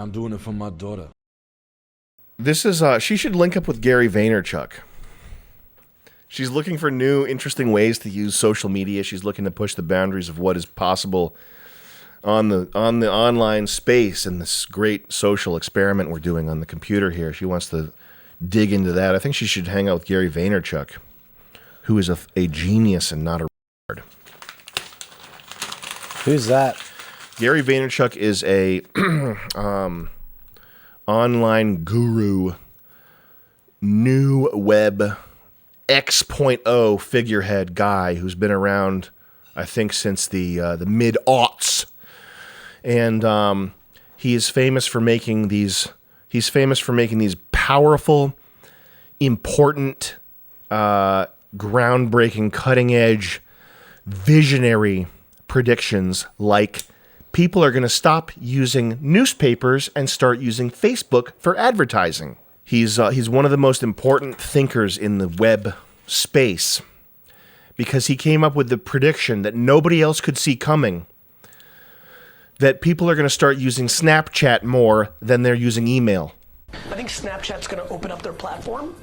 I'm doing it for my daughter. This is, she should link up with Gary Vaynerchuk. She's looking for new, interesting ways to use social media. She's looking to push the boundaries of what is possible on the online space and this great social experiment we're doing on the computer here. She wants to dig into that. I think she should hang out with Gary Vaynerchuk, who is a genius and not a retard. Who's that? Gary Vaynerchuk is a online guru, new web X.0 figurehead guy who's been around, I think, since the mid-aughts. And he is famous for making these. He's famous for making these powerful, important, groundbreaking, cutting-edge, visionary predictions like people are going to stop using newspapers and start using Facebook for advertising. He's one of the most important thinkers in the web space because he came up with the prediction that nobody else could see coming, that people are going to start using Snapchat more than they're using email. I think Snapchat's going to open up their platform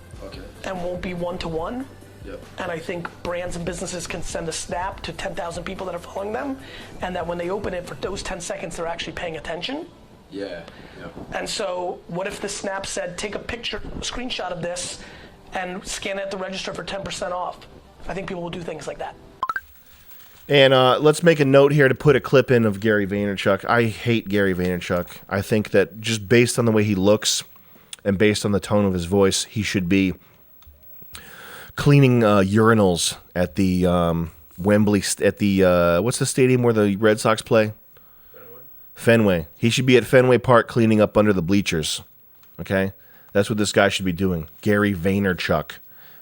and won't be one-to-one. Yep. And I think brands and businesses can send a snap to 10,000 people that are following them, and that when they open it for those 10 seconds, they're actually paying attention. Yeah. Yep. And so what if the snap said, take a picture, a screenshot of this, and scan it at the register for 10% off? I think people will do things like that. And let's make a note here to put a clip in of Gary Vaynerchuk. I hate Gary Vaynerchuk. I think that just based on the way he looks and based on the tone of his voice, he should be cleaning urinals at the Wembley, at the, what's the stadium where the Red Sox play? Fenway. He should be at Fenway Park cleaning up under the bleachers. Okay? That's what this guy should be doing. Gary Vaynerchuk.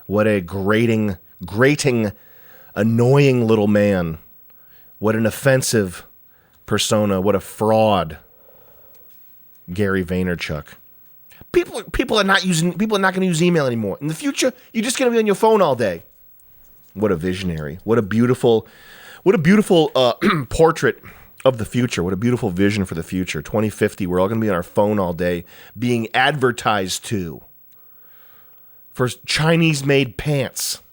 What a grating, annoying little man. What an offensive persona. What a fraud. Gary Vaynerchuk. People are not going to use email anymore. In the future, you're just going to be on your phone all day. What a visionary. What a beautiful portrait of the future. What a beautiful vision for the future. 2050, we're all going to be on our phone all day being advertised to. For Chinese-made pants.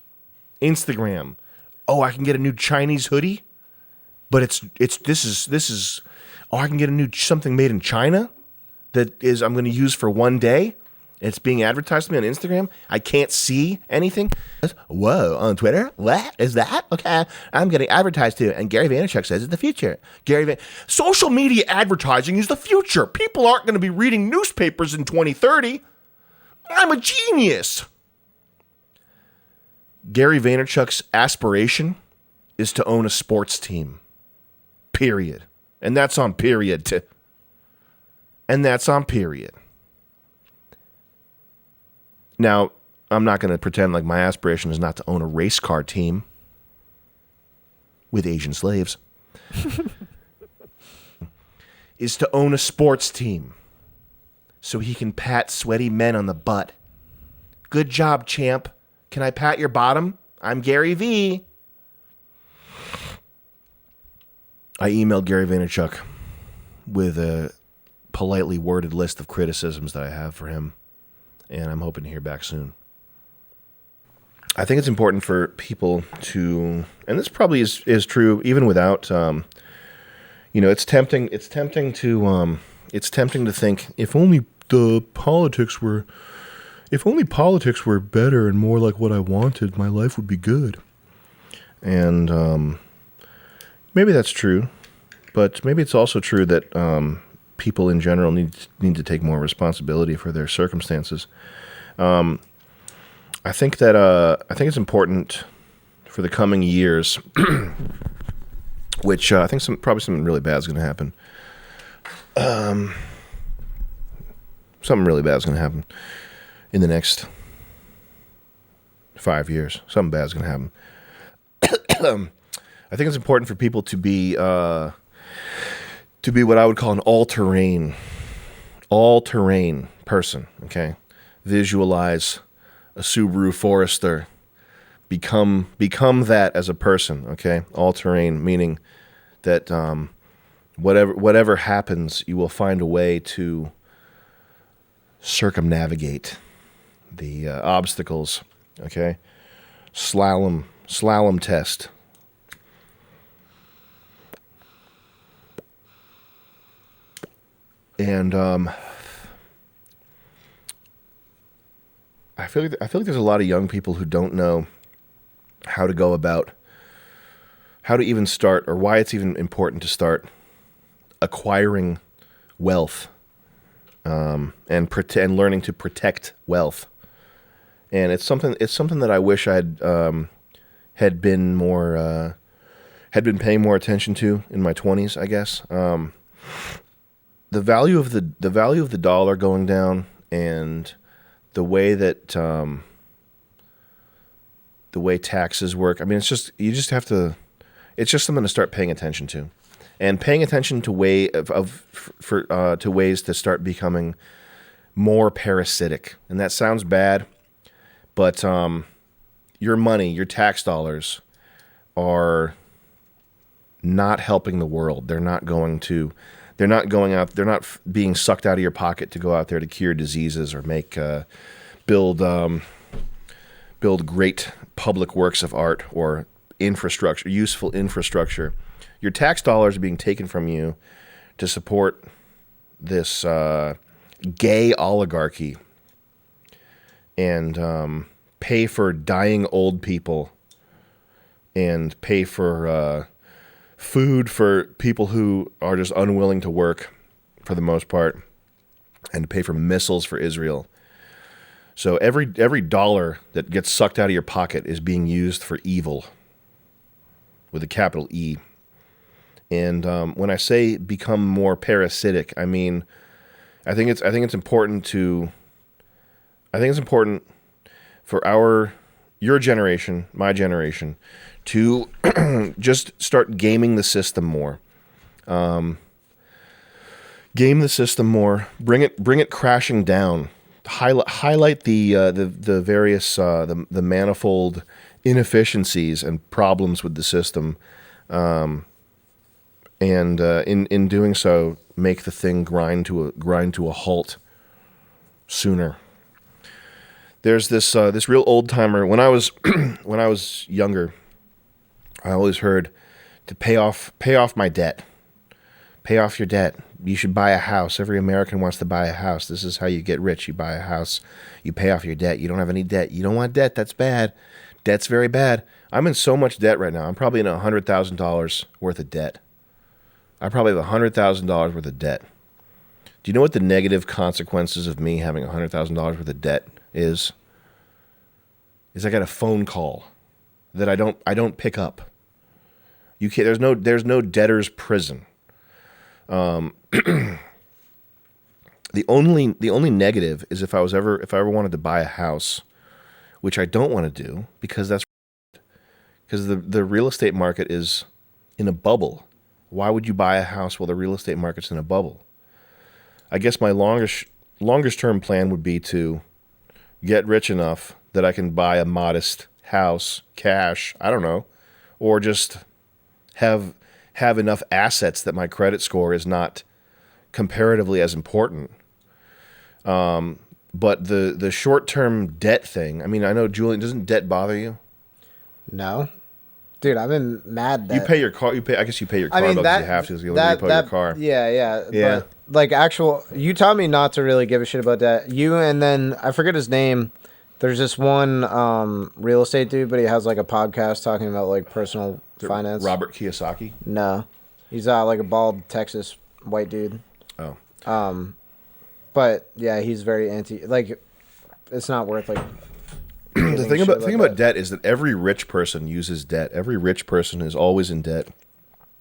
Instagram. Oh, I can get a new Chinese hoodie? But this is oh, I can get something made in China that is I'm going to use for one day. It's being advertised to me on Instagram. I can't see anything. Whoa, on Twitter? What is that? Okay, I'm getting advertised to, and Gary Vaynerchuk says it's the future. Social media advertising is the future. People aren't going to be reading newspapers in 2030. I'm a genius. Gary Vaynerchuk's aspiration is to own a sports team. Period. And that's on period. And that's on period. Now, I'm not going to pretend like my aspiration is not to own a race car team with Asian slaves. Is to own a sports team so he can pat sweaty men on the butt. Good job, champ. Can I pat your bottom? I'm Gary V. I emailed Gary Vaynerchuk with a politely worded list of criticisms that I have for him, and I'm hoping to hear back soon. I think it's important for people to, and this probably is true even without, it's tempting to think if only politics were better and more like what I wanted, my life would be good. And maybe that's true, but maybe it's also true that people in general need to take more responsibility for their circumstances. I think it's important for the coming years, which I think probably something really bad is going to happen. Something really bad is going to happen in the next 5 years. Something bad is going to happen. I think it's important for people to be what I would call an all-terrain person, okay? Visualize a Subaru Forester. Become that as a person, okay? All-terrain, meaning that whatever happens, you will find a way to circumnavigate the obstacles. Okay, slalom test. And I feel like there's a lot of young people who don't know how to go about, how to even start, or why it's even important to start acquiring wealth, and learning to protect wealth. And it's something that I wish I'd had been paying more attention to in my 20s, I guess. The value of the dollar going down, and the way that the way taxes work. I mean, it's just something to start paying attention to, and paying attention to ways to start becoming more parasitic. And that sounds bad, but your money, your tax dollars, are not helping the world. They're not going out. They're not being sucked out of your pocket to go out there to cure diseases or build great public works of art or infrastructure, useful infrastructure. Your tax dollars are being taken from you to support this gay oligarchy and pay for dying old people and pay for food for people who are just unwilling to work for the most part, and to pay for missiles for Israel. So every dollar that gets sucked out of your pocket is being used for evil, with a capital E. And when I say become more parasitic, I mean I think it's important for your generation, my generation, to just start gaming the system more. Game the system more. Bring it crashing down. Highlight the various the manifold inefficiencies and problems with the system, and in doing so, make the thing grind to a halt sooner. There's this real old timer. When I was younger, I always heard to pay off my debt. Pay off your debt. You should buy a house. Every American wants to buy a house. This is how you get rich. You buy a house. You pay off your debt. You don't have any debt. You don't want debt. That's bad. Debt's very bad. I'm in so much debt right now. I'm probably in $100,000 worth of debt. I probably have $100,000 worth of debt. Do you know what the negative consequences of me having $100,000 worth of debt is? I got a phone call that I don't pick up. You can't. There's no debtor's prison. The only negative is if I ever wanted to buy a house, which I don't want to do because the real estate market is in a bubble. Why would you buy a house while the real estate market's in a bubble? I guess my longest term plan would be to get rich enough that I can buy a modest house, cash, I don't know, or just have enough assets that my credit score is not comparatively as important. But the short-term debt thing, I mean, I know, Julian, doesn't debt bother you? No. Dude, I've been mad that... You pay your car, I guess you pay your car bill because you have to, because you repo your car. Yeah. Yeah. But, like, you taught me not to really give a shit about that. You, and then, I forget his name, there's this one real estate dude, but he has, like, a podcast talking about, like, personal finance. Robert Kiyosaki? No. He's, like, a bald Texas white dude. Oh. But, yeah, he's very anti... Like, it's not worth, like... The thing about debt is that every rich person uses debt. Every rich person is always in debt.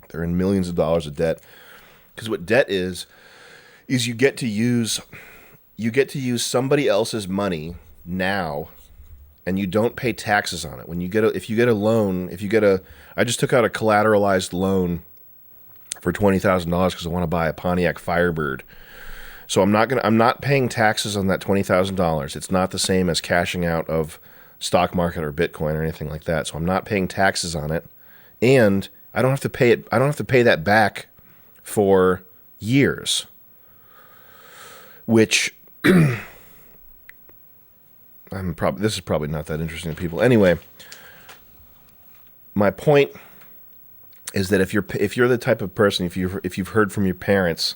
They're in millions of dollars of debt. Because what debt is you get to use somebody else's money now, and you don't pay taxes on it. When if you get a loan, I just took out a collateralized loan for $20,000 because I want to buy a Pontiac Firebird. So I'm not paying taxes on that $20,000. It's not the same as cashing out of stock market or Bitcoin or anything like that. So I'm not paying taxes on it, and I don't have to pay it. I don't have to pay that back for years. Which This is probably not that interesting to people. Anyway, my point is that if you're the type of person, if you've heard from your parents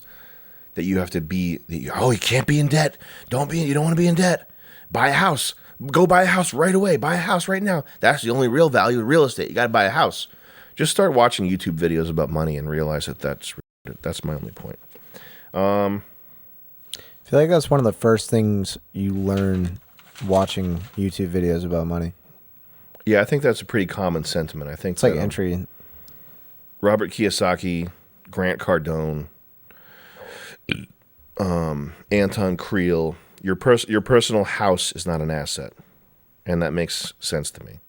that you have to be, you can't be in debt. You don't want to be in debt. Buy a house. Go buy a house right away. Buy a house right now. That's the only real value of real estate. You got to buy a house. Just start watching YouTube videos about money and realize that's my only point. I feel like that's one of the first things you learn watching YouTube videos about money. Yeah, I think that's a pretty common sentiment. I think it's like entry. Robert Kiyosaki, Grant Cardone, Anton Creel. Your personal house is not an asset, and that makes sense to me.